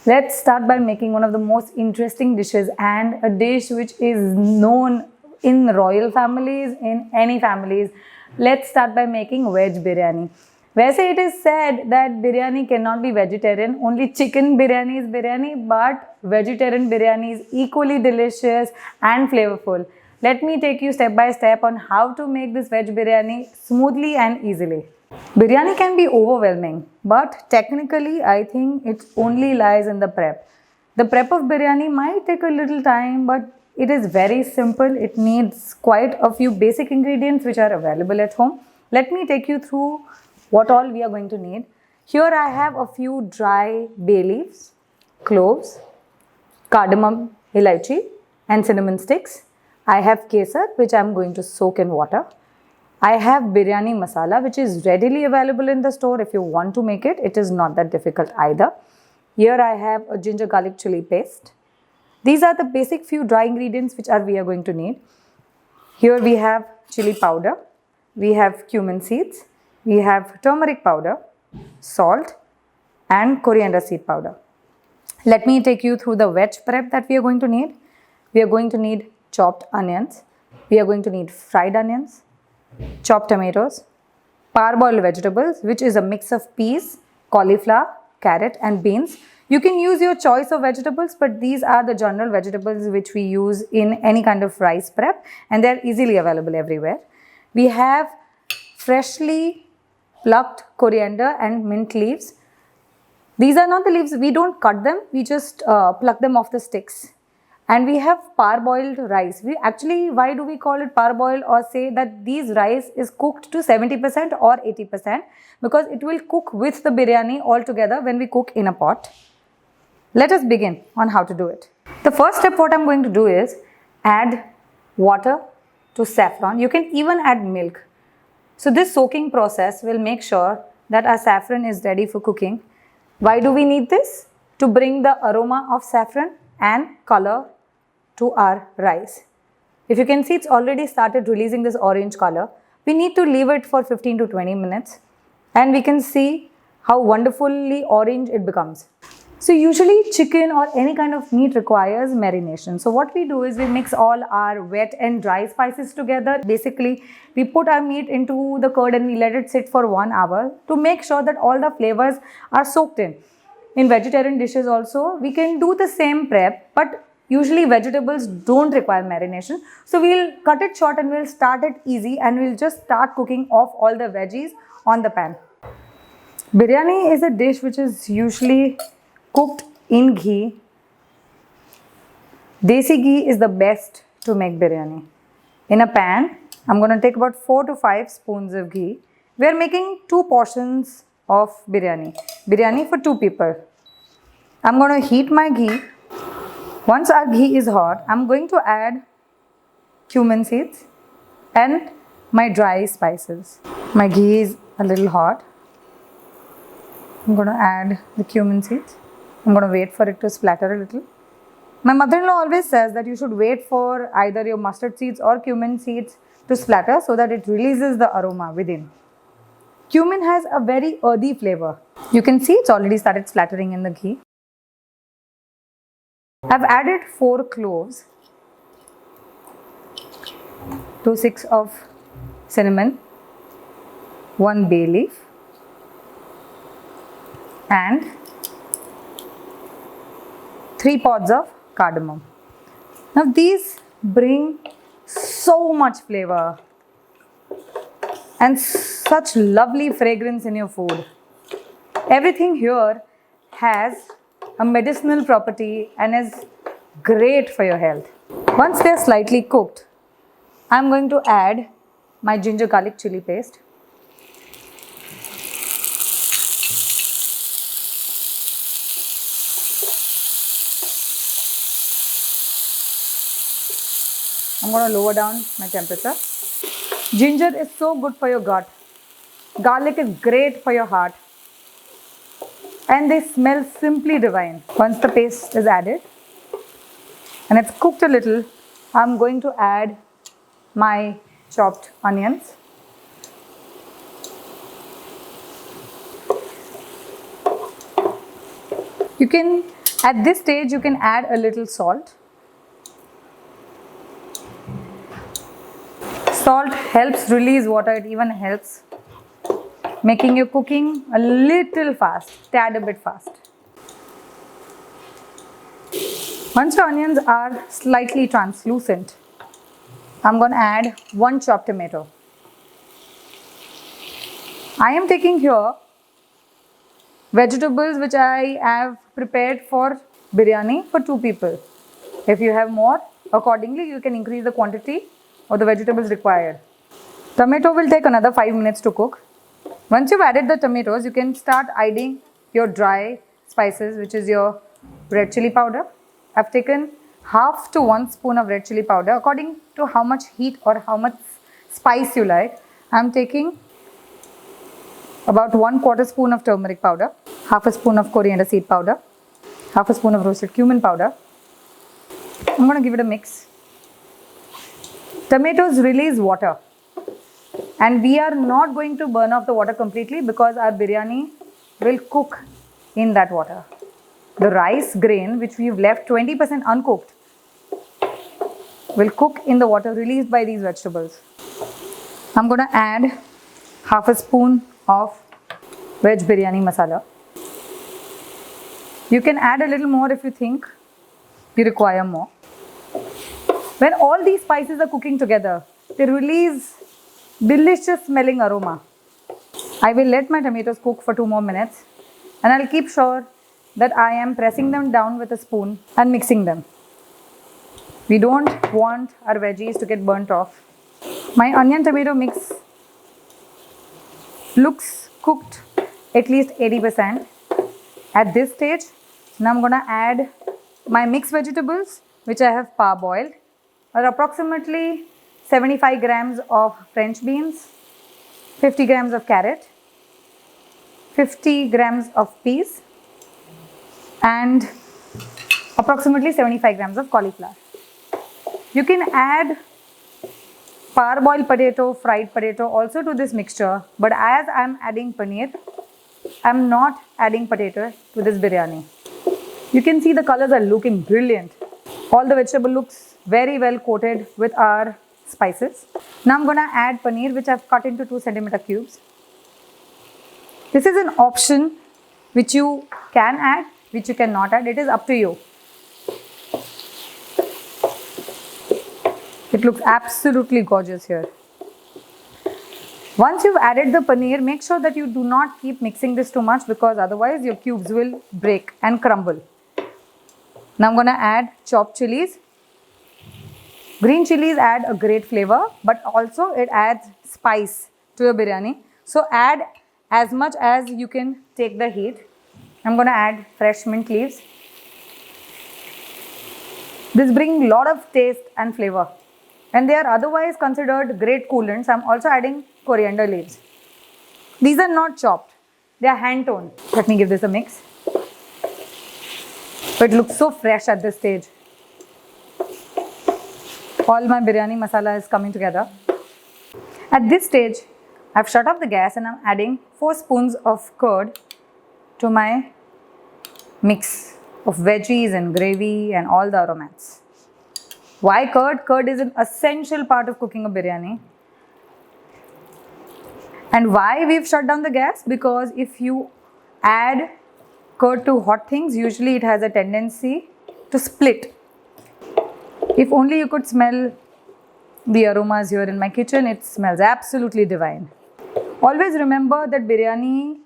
Let's start by making one of the most interesting dishes and a dish which is known in royal families, in any families. Let's start by making veg biryani. वैसे it is said that biryani cannot be vegetarian, only chicken biryani is biryani, but vegetarian biryani is equally delicious and flavorful. Let me take you step by step on how to make this veg biryani smoothly and easily. Biryani can be overwhelming, but technically I think it only lies in the prep. The prep of biryani might take a little time, but it is very simple. It needs quite a few basic ingredients which are available at home. Let me take you through what all we are going to need. Here I have a few dry bay leaves, cloves, cardamom, elaichi and cinnamon sticks. I have kesar which I am going to soak in water. I have biryani masala which is readily available in the store if you want to make it. It is not that difficult either. Here I have a ginger garlic chili paste. These are the basic few dry ingredients which we are going to need. Here we have chili powder, we have cumin seeds, we have turmeric powder, salt and coriander seed powder. Let me take you through the veg prep that we are going to need. We are going to need chopped onions, we are going to need fried onions, chopped tomatoes, parboiled vegetables which is a mix of peas, cauliflower, carrot and beans. You can use your choice of vegetables, but these are the general vegetables which we use in any kind of rice prep and they are easily available everywhere. We have freshly plucked coriander and mint leaves. These are not the leaves, we don't cut them, we just pluck them off the sticks. And we have parboiled rice. Why do we call it parboiled or say that these rice is cooked to 70% or 80%? Because it will cook with the biryani all together when we cook in a pot. Let us begin on how to do it. The first step what I am going to do is add water to saffron. You can even add milk. So this soaking process will make sure that our saffron is ready for cooking. Why do we need this? To bring the aroma of saffron and color to our rice. If you can see, it's already started releasing this orange color. We need to leave it for 15 to 20 minutes and we can see how wonderfully orange it becomes. So usually chicken or any kind of meat requires marination. So what we do is we mix all our wet and dry spices together. Basically, we put our meat into the curd and we let it sit for 1 hour to make sure that all the flavors are soaked in. In vegetarian dishes also, we can do the same prep, but usually vegetables don't require marination. So we'll cut it short and we'll start it easy and we'll just start cooking off all the veggies on the pan. Biryani is a dish which is usually cooked in ghee. Desi ghee is the best to make biryani. In a pan, I'm going to take about 4 to 5 spoons of ghee. We are making 2 portions of biryani. Biryani for 2 people. I'm going to heat my ghee. Once our ghee is hot, I'm going to add cumin seeds and my dry spices. My ghee is a little hot. I'm going to add the cumin seeds. I'm going to wait for it to splatter a little. My mother-in-law always says that you should wait for either your mustard seeds or cumin seeds to splatter so that it releases the aroma within. Cumin has a very earthy flavor. You can see it's already started splattering in the ghee. I've added 4 cloves, 2 sticks of cinnamon, 1 bay leaf and 3 pods of cardamom. Now these bring so much flavor and such lovely fragrance in your food. Everything here has a medicinal property and is great for your health. Once they are slightly cooked, I am going to add my ginger garlic chili paste. I'm going to lower down my temperature. Ginger is so good for your gut. Garlic is great for your heart. And they smell simply divine. Once the paste is added and it's cooked a little, I'm going to add my chopped onions. You can At this stage, you can add a little salt. Salt helps release water. It even helps making your cooking a little fast, tad a bit fast. Once your onions are slightly translucent, I'm going to add 1 chopped tomato. I am taking here vegetables which I have prepared for biryani for 2 people. If you have more, accordingly you can increase the quantity of the vegetables required. Tomato will take another 5 minutes to cook. Once you've added the tomatoes, you can start adding your dry spices, which is your red chili powder. I've taken half to 1 spoon of red chili powder according to how much heat or how much spice you like. I'm taking about 1/4 spoon of turmeric powder, half a spoon of coriander seed powder, half a spoon of roasted cumin powder. I'm going to give it a mix. Tomatoes release water, and we are not going to burn off the water completely because our biryani will cook in that water. The rice grain which we've left 20% uncooked will cook in the water released by these vegetables. I'm going to add half a spoon of veg biryani masala. You can add a little more if you think you require more. When all these spices are cooking together, they release delicious smelling aroma. I will let my tomatoes cook for 2 more minutes, and I'll keep sure that I am pressing them down with a spoon and mixing them. We don't want our veggies to get burnt off. My onion tomato mix looks cooked at least 80%. At this stage, now I'm going to add my mixed vegetables which I have parboiled, or approximately 75 grams of French beans, 50 grams of carrot, 50 grams of peas, and approximately 75 grams of cauliflower. You can add parboiled potato, fried potato also to this mixture, but as I am adding paneer, I am not adding potato to this biryani. You can see the colors are looking brilliant. All the vegetable looks very well coated with our spices. Now I'm going to add paneer which I've cut into 2 centimeter cubes. This is an option which you can add, which you cannot add. It is up to you. It looks absolutely gorgeous here. Once you've added the paneer, make sure that you do not keep mixing this too much because otherwise your cubes will break and crumble. Now I'm going to add chopped chilies. Green chilies add a great flavor, but also it adds spice to your biryani. So add as much as you can take the heat. I'm going to add fresh mint leaves. This brings a lot of taste and flavor. And they are otherwise considered great coolants. I'm also adding coriander leaves. These are not chopped. They are hand toned. Let me give this a mix. But it looks so fresh at this stage. All my biryani masala is coming together. At this stage, I've shut off the gas and I'm adding 4 spoons of curd to my mix of veggies and gravy and all the aromats. Why curd? Curd is an essential part of cooking a biryani. And why we've shut down the gas? Because if you add curd to hot things, usually it has a tendency to split. If only you could smell the aromas here in my kitchen, it smells absolutely divine. Always remember that biryani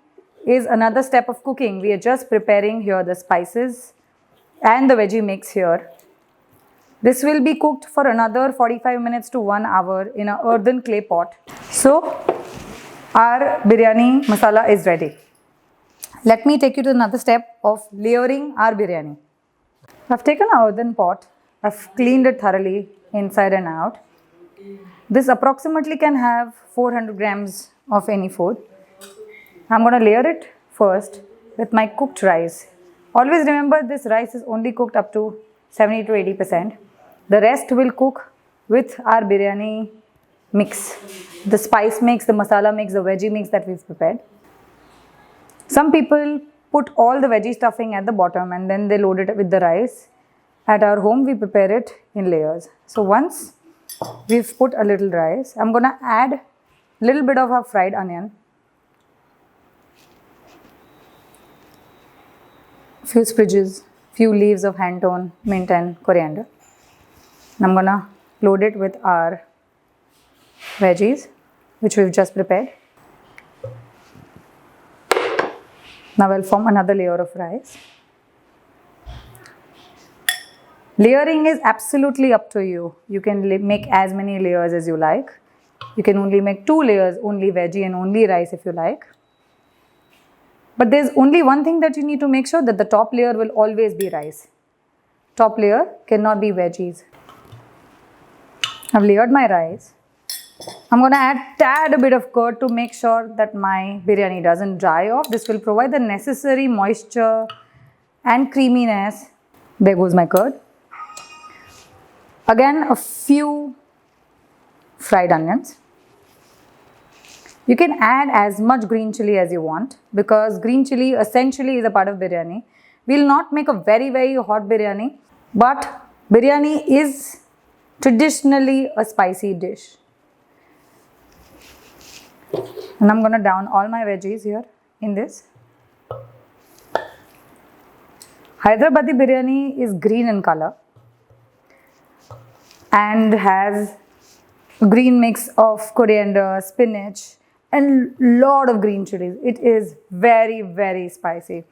is another step of cooking. We are just preparing here the spices and the veggie mix here. This will be cooked for another 45 minutes to 1 hour in an earthen clay pot. So, our biryani masala is ready. Let me take you to another step of layering our biryani. I've taken an earthen pot. I've cleaned it thoroughly inside and out. This approximately can have 400 grams of any food. I'm going to layer it first with my cooked rice. Always remember this rice is only cooked up to 70 to 80%. The rest will cook with our biryani mix. The spice mix, the masala mix, the veggie mix that we've prepared. Some people put all the veggie stuffing at the bottom and then they load it with the rice. At our home, we prepare it in layers. So once we've put a little rice, I'm gonna add a little bit of our fried onion, few spridges, few leaves of hand tone, mint and coriander. And I'm gonna load it with our veggies, which we've just prepared. Now I'll form another layer of rice. Layering is absolutely up to you. You can make as many layers as you like. You can only make 2 layers, only veggie and only rice if you like. But there's only one thing that you need to make sure, that the top layer will always be rice. Top layer cannot be veggies. I've layered my rice. I'm going to add tad a bit of curd to make sure that my biryani doesn't dry off. This will provide the necessary moisture and creaminess. There goes my curd. Again, a few fried onions. You can add as much green chili as you want, because green chili essentially is a part of biryani. We'll not make a very, very hot biryani, but biryani is traditionally a spicy dish. And I'm going to down all my veggies here in this. Hyderabadi biryani is green in color and has a green mix of coriander, spinach and lot of green chilies. It is very, very spicy.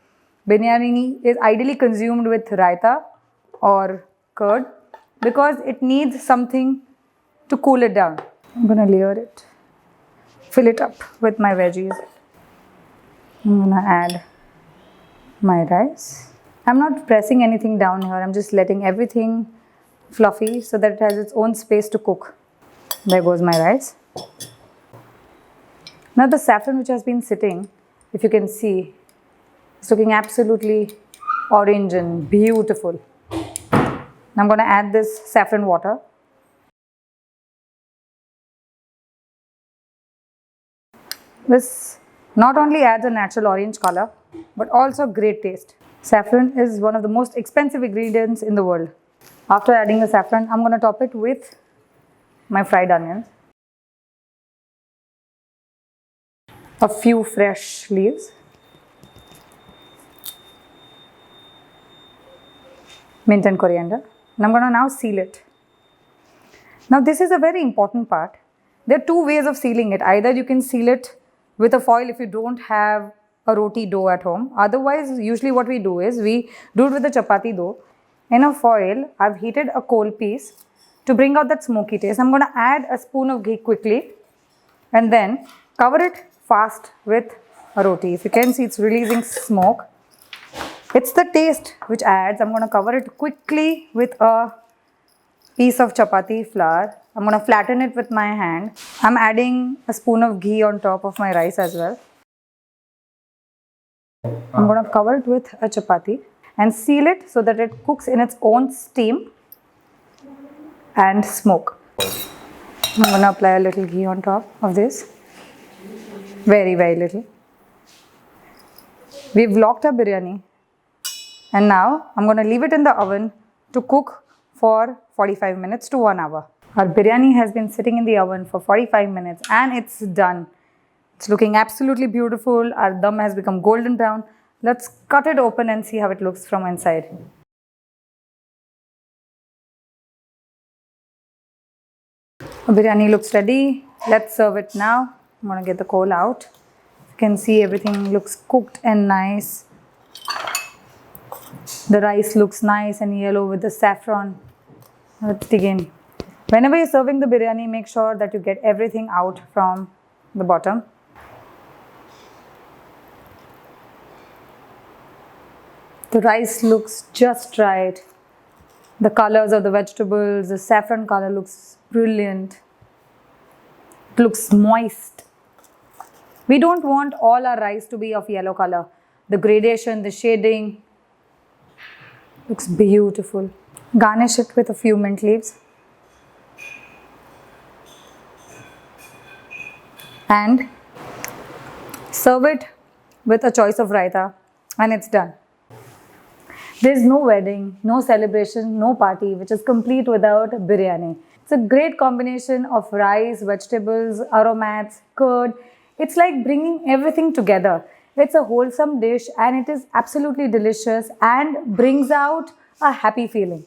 Biryani is ideally consumed with raita or curd because it needs something to cool it down. I'm going to layer it, fill it up with my veggies. I'm going to add my rice. I'm not pressing anything down here. I'm just letting everything fluffy so that it has its own space to cook. There goes my rice. Now the saffron which has been sitting, if you can see, it's looking absolutely orange and beautiful. Now I'm going to add this saffron water. This not only adds a natural orange color, but also great taste. Saffron is one of the most expensive ingredients in the world. After adding the saffron, I'm going to top it with my fried onions, a few fresh leaves, mint and coriander, and I'm going to now seal it. Now this is a very important part. There are 2 ways of sealing it. Either you can seal it with a foil if you don't have a roti dough at home. Otherwise, usually what we do is we do it with a chapati dough. In a foil, I've heated a coal piece to bring out that smoky taste. I'm going to add a spoon of ghee quickly and then cover it fast with a roti. If you can see, it's releasing smoke. It's the taste which adds. I'm going to cover it quickly with a piece of chapati flour. I'm going to flatten it with my hand. I'm adding a spoon of ghee on top of my rice as well. I'm going to cover it with a chapati and seal it so that it cooks in its own steam and smoke. I'm going to apply a little ghee on top of this. Very, very little. We've locked our biryani and now I'm going to leave it in the oven to cook for 45 minutes to 1 hour. Our biryani has been sitting in the oven for 45 minutes and it's done. It's looking absolutely beautiful. Our dum has become golden brown. Let's cut it open and see how it looks from inside. Our biryani looks ready. Let's serve it now. I'm going to get the coal out. You can see everything looks cooked and nice. The rice looks nice and yellow with the saffron. Let's dig in. Whenever you're serving the biryani, make sure that you get everything out from the bottom. The rice looks just right. The colors of the vegetables, the saffron color looks brilliant. It looks moist. We don't want all our rice to be of yellow color. The gradation, the shading looks beautiful. Garnish it with a few mint leaves. And serve it with a choice of raita. and it's done. There's no wedding, no celebration, no party which is complete without biryani. It's a great combination of rice, vegetables, aromats, curd. It's like bringing everything together. It's a wholesome dish and it is absolutely delicious and brings out a happy feeling.